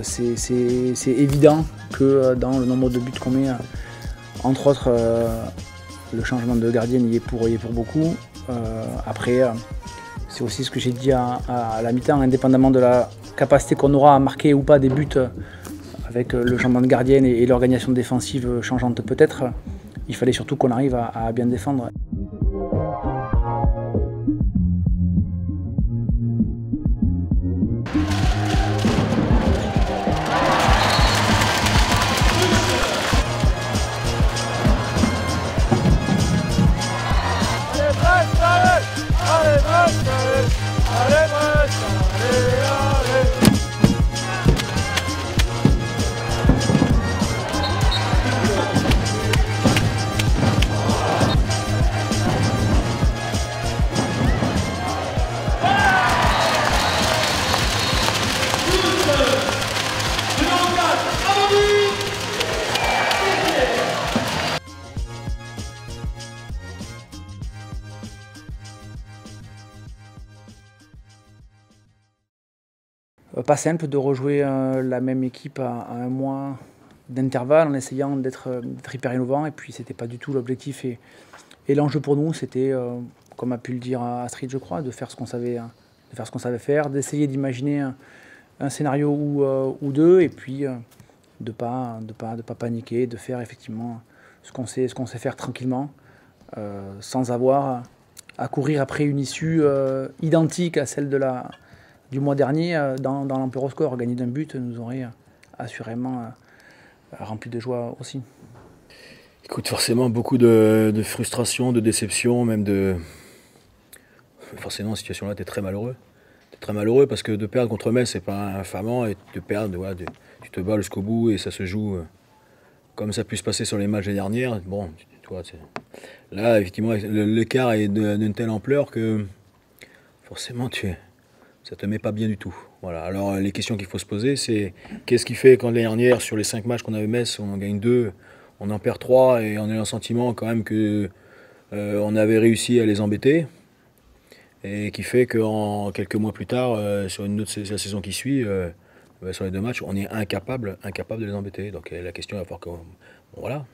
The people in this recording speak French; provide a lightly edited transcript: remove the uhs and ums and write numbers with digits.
c'est évident que dans le nombre de buts qu'on met, entre autres, le changement de gardien y est pour beaucoup. Après, c'est aussi ce que j'ai dit à la mi-temps, indépendamment de la capacité qu'on aura à marquer ou pas des buts avec le changement de gardien et l'organisation défensive changeante peut-être, il fallait surtout qu'on arrive à bien défendre. Pas simple de rejouer la même équipe à un mois d'intervalle en essayant d'être hyper innovant, et puis c'était pas du tout l'objectif et l'enjeu pour nous, c'était, comme a pu le dire Astrid je crois, de faire ce qu'on savait faire, d'essayer d'imaginer un scénario ou deux, et puis de pas paniquer, de faire effectivement ce qu'on sait faire tranquillement, sans avoir à courir après une issue identique à celle du mois dernier dans l'Empero Score. Gagner d'un but nous aurait assurément rempli de joie aussi. Écoute, forcément beaucoup de frustration, de déception, même de... Forcément, cette situation-là, tu es très malheureux. Tu es très malheureux parce que de perdre contre Metz, c'est pas infamant, et de perdre, ouais, tu te bats jusqu'au bout et ça se joue comme ça a pu se passer sur les matchs dernières. Bon, tu vois, là, effectivement, l'écart est d'une telle ampleur que forcément, ça te met pas bien du tout. Voilà. Alors les questions qu'il faut se poser, c'est qu'est-ce qui fait quand l'année dernière, sur les 5 matchs qu'on avait Metz, on en gagne 2, on en perd 3 et on a le sentiment quand même que on avait réussi à les embêter, et qui fait que quelques mois plus tard, sur la saison qui suit, sur les 2 matchs, on est incapable de les embêter. Donc la question va falloir que... Bon, voilà.